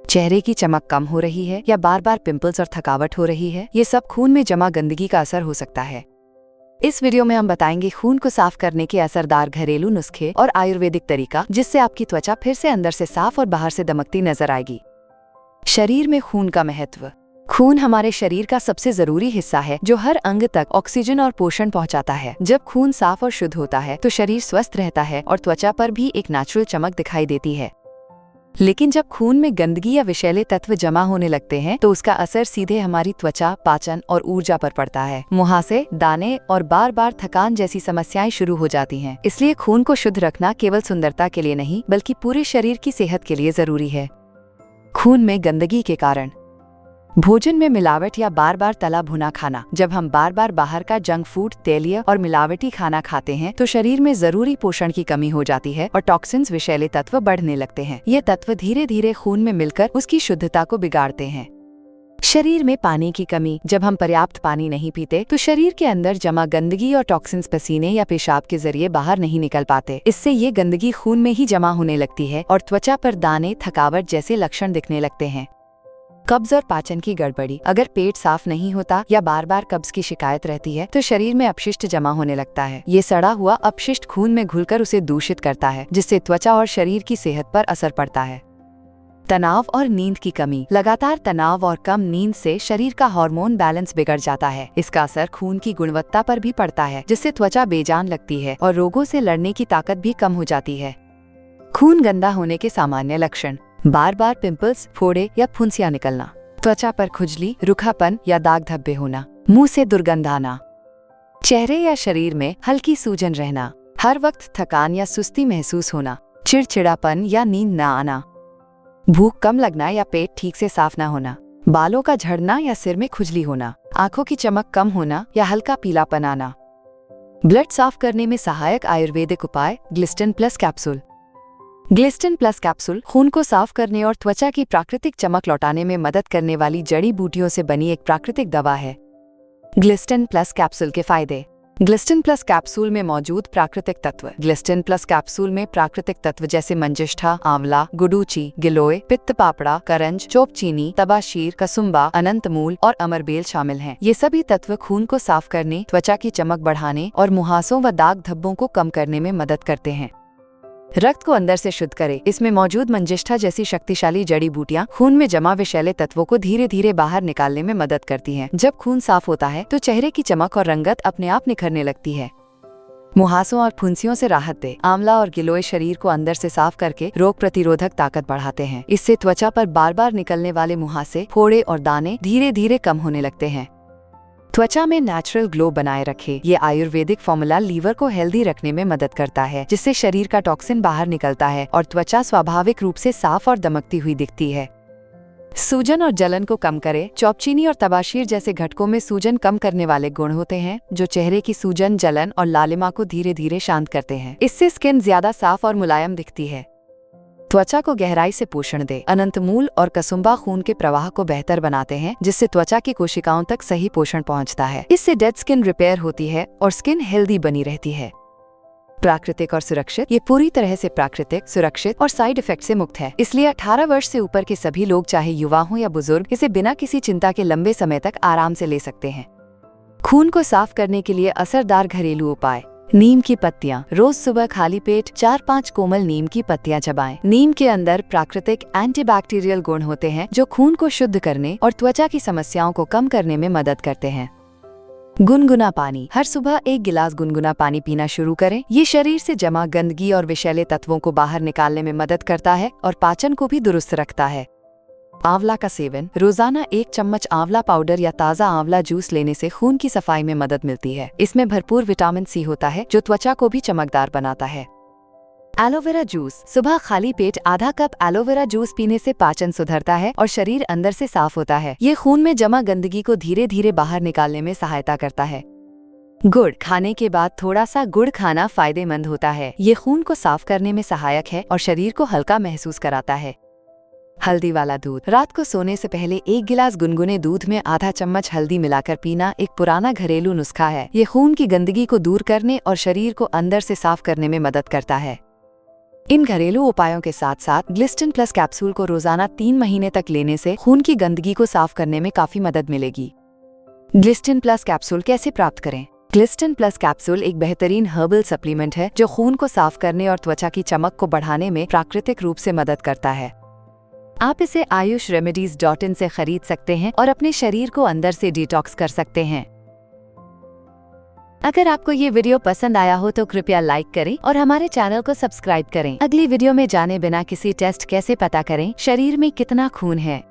चेहरे की चमक कम हो रही है या बार बार पिंपल्स और थकावट हो रही है, ये सब खून में जमा गंदगी का असर हो सकता है। इस वीडियो में हम बताएंगे खून को साफ करने के असरदार घरेलू नुस्खे और आयुर्वेदिक तरीका, जिससे आपकी त्वचा फिर से अंदर से साफ और बाहर से दमकती नजर आएगी। शरीर में खून का महत्व। खून हमारे शरीर का सबसे जरूरी हिस्सा है जो हर अंग तक ऑक्सीजन और पोषण पहुंचाता है। जब खून साफ और शुद्ध होता है तो शरीर स्वस्थ रहता है और त्वचा पर भी एक नेचुरल चमक दिखाई देती है। लेकिन जब खून में गंदगी या विषैले तत्व जमा होने लगते हैं तो उसका असर सीधे हमारी त्वचा, पाचन और ऊर्जा पर पड़ता है। मुहासे, दाने और बार बार थकान जैसी समस्याएं शुरू हो जाती हैं। इसलिए खून को शुद्ध रखना केवल सुंदरता के लिए नहीं बल्कि पूरे शरीर की सेहत के लिए जरूरी है। खून में गंदगी के कारण। भोजन में मिलावट या बार बार तला भुना खाना। जब हम बार बार बाहर का जंक फूड, तेलीय और मिलावटी खाना खाते हैं तो शरीर में जरूरी पोषण की कमी हो जाती है और टॉक्सिन्स, विषैले तत्व बढ़ने लगते हैं। ये तत्व धीरे धीरे खून में मिलकर उसकी शुद्धता को बिगाड़ते हैं। शरीर में पानी की कमी। जब हम पर्याप्त पानी नहीं पीते तो शरीर के अंदर जमा गंदगी और टॉक्सिन्स पसीने या पेशाब के जरिए बाहर नहीं निकल पाते। इससे ये गंदगी खून में ही जमा होने लगती है और त्वचा पर दाने, थकावट जैसे लक्षण दिखने लगते हैं। कब्ज और पाचन की गड़बड़ी। अगर पेट साफ नहीं होता या बार बार कब्ज की शिकायत रहती है तो शरीर में अपशिष्ट जमा होने लगता है। ये सड़ा हुआ अपशिष्ट खून में घुलकर उसे दूषित करता है, जिससे त्वचा और शरीर की सेहत पर असर पड़ता है। तनाव और नींद की कमी। लगातार तनाव और कम नींद से शरीर का हार्मोन बैलेंस बिगड़ जाता है। इसका असर खून की गुणवत्ता पर भी पड़ता है, जिससे त्वचा बेजान लगती है और रोगों से लड़ने की ताकत भी कम हो जाती है। खून गंदा होने के सामान्य लक्षण। बार बार पिंपल्स, फोड़े या फुंसियां निकलना, त्वचा पर खुजली, रूखापन या दाग धब्बे होना, मुंह से दुर्गंध आना, चेहरे या शरीर में हल्की सूजन रहना, हर वक्त थकान या सुस्ती महसूस होना, चिड़चिड़ापन या नींद न आना, भूख कम लगना या पेट ठीक से साफ न होना, बालों का झड़ना या सिर में खुजली होना, आंखों की चमक कम होना या हल्का पीलापन आना। ब्लड साफ करने में सहायक आयुर्वेदिक उपाय। ग्लिस्टिन प्लस कैप्सूल। ग्लिस्टिन प्लस कैप्सूल खून को साफ करने और त्वचा की प्राकृतिक चमक लौटाने में मदद करने वाली जड़ी बूटियों से बनी एक प्राकृतिक दवा है। ग्लिस्टिन प्लस कैप्सूल के फायदे। ग्लिस्टिन प्लस कैप्सूल में मौजूद प्राकृतिक तत्व। ग्लिस्टिन प्लस कैप्सूल में प्राकृतिक तत्व जैसे मंजिष्ठा, आंवला, गुडूची, गिलोय, पित्त पापड़ा, करंज, चोपचीनी, तबाशीर, कसुम्बा, अनंतमूल और अमरबेल शामिल हैं। ये सभी तत्व खून को साफ करने, त्वचा की चमक बढ़ाने और मुहासों व दाग धब्बों को कम करने में मदद करते हैं। रक्त को अंदर से शुद्ध करे। इसमें मौजूद मंजिष्ठा जैसी शक्तिशाली जड़ी बूटियां खून में जमा विषैले तत्वों को धीरे धीरे बाहर निकालने में मदद करती हैं। जब खून साफ होता है तो चेहरे की चमक और रंगत अपने आप निखरने लगती है। मुहासों और फुंसियों से राहत दे। आंवला और गिलोय शरीर को अंदर से साफ करके रोग प्रतिरोधक ताकत बढ़ाते हैं। इससे त्वचा पर बार बार निकलने वाले मुहासे, फोड़े और दाने धीरे धीरे कम होने लगते हैं। त्वचा में नेचुरल ग्लो बनाए रखे। ये आयुर्वेदिक फॉर्मूला लीवर को हेल्दी रखने में मदद करता है, जिससे शरीर का टॉक्सिन बाहर निकलता है और त्वचा स्वाभाविक रूप से साफ और दमकती हुई दिखती है। सूजन और जलन को कम करे। चौपचीनी और तबाशीर जैसे घटकों में सूजन कम करने वाले गुण होते हैं, जो चेहरे की सूजन, जलन और लालिमा को धीरे धीरे शांत करते हैं। इससे स्किन ज्यादा साफ और मुलायम दिखती है। त्वचा को गहराई से पोषण दे। अनंतमूल और कसुम्बा खून के प्रवाह को बेहतर बनाते हैं, जिससे त्वचा की कोशिकाओं तक सही पोषण पहुंचता है। इससे डेड स्किन रिपेयर होती है और स्किन हेल्दी बनी रहती है। प्राकृतिक और सुरक्षित। ये पूरी तरह से प्राकृतिक, सुरक्षित और साइड इफेक्ट से मुक्त है। इसलिए 18 वर्ष से ऊपर के सभी लोग, चाहे युवा हो या बुजुर्ग, इसे बिना किसी चिंता के लंबे समय तक आराम से ले सकते हैं। खून को साफ करने के लिए असरदार घरेलू उपाय। नीम की पत्तियां। रोज सुबह खाली पेट 4-5 कोमल नीम की पत्तियां चबाएं। नीम के अंदर प्राकृतिक एंटीबैक्टीरियल गुण होते हैं जो खून को शुद्ध करने और त्वचा की समस्याओं को कम करने में मदद करते हैं। गुनगुना पानी। हर सुबह 1 गिलास गुनगुना पानी पीना शुरू करें। ये शरीर से जमा गंदगी और विषैले तत्वों को बाहर निकालने में मदद करता है और पाचन को भी दुरुस्त रखता है। आंवला का सेवन। रोजाना 1 चम्मच आंवला पाउडर या ताज़ा आंवला जूस लेने से खून की सफाई में मदद मिलती है। इसमें भरपूर विटामिन सी होता है जो त्वचा को भी चमकदार बनाता है। Aloe vera juice. सुबह खाली पेट आधा कप एलोवेरा जूस पीने से पाचन सुधरता है और शरीर अंदर से साफ होता है। ये खून में जमा गंदगी को धीरे धीरे बाहर निकालने में सहायता करता है। गुड़। खाने के बाद थोड़ा सा गुड़ खाना फायदेमंद होता है। ये खून को साफ करने में सहायक है और शरीर को हल्का महसूस कराता है। हल्दी वाला दूध। रात को सोने से पहले 1 गिलास गुनगुने दूध में आधा चम्मच हल्दी मिलाकर पीना एक पुराना घरेलू नुस्खा है। ये खून की गंदगी को दूर करने और शरीर को अंदर से साफ करने में मदद करता है। इन घरेलू उपायों के साथ साथ ग्लिस्टिन प्लस कैप्सूल को रोजाना 3 महीने तक लेने से खून की गंदगी को साफ करने में काफी मदद मिलेगी। ग्लिस्टिन प्लस कैप्सूल कैसे प्राप्त करें? ग्लिस्टिन प्लस कैप्सूल एक बेहतरीन हर्बल सप्लीमेंट है जो खून को साफ करने और त्वचा की चमक को बढ़ाने में प्राकृतिक रूप से मदद करता है। आप इसे ayushRemedies.in से खरीद सकते हैं और अपने शरीर को अंदर से डिटॉक्स कर सकते हैं। अगर आपको ये वीडियो पसंद आया हो तो कृपया लाइक करें और हमारे चैनल को सब्सक्राइब करें। अगली वीडियो में जाने बिना किसी टेस्ट कैसे पता करें शरीर में कितना खून है।